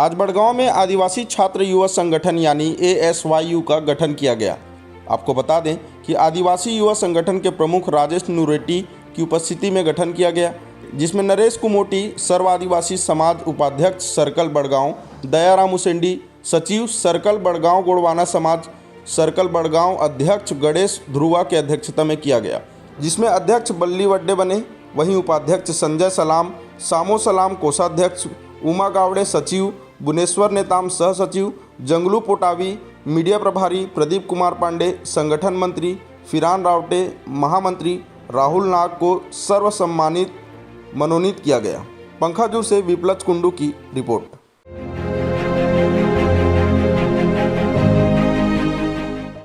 आज बड़गांव में आदिवासी छात्र युवा संगठन यानी ASYU का गठन किया गया। आपको बता दें कि आदिवासी युवा संगठन के प्रमुख राजेश नुरेटी की उपस्थिति में गठन किया गया, जिसमें नरेश कुमोटी सर्व आदिवासी समाज उपाध्यक्ष सर्कल बड़गांव, दयाराम उसेंडी सचिव सर्कल बड़गांव गोड़वाना समाज सर्कल बड़गांव अध्यक्ष गणेश ध्रुवा के अध्यक्षता में किया गया, जिसमें अध्यक्ष बल्ली वड्डे बने। वहीं उपाध्यक्ष संजय सलाम, सामो सलाम कोषाध्यक्ष, उमा गावड़े सचिव, बुनेश्वर नेताम सह सचिव, जंगलू पोटावी मीडिया प्रभारी, प्रदीप कुमार पांडे संगठन मंत्री, फिरान रावटे महामंत्री, राहुल नाग को सर्वसम्मानित मनोनीत किया गया। पंखाजू से विप्लव कुंडू की रिपोर्ट।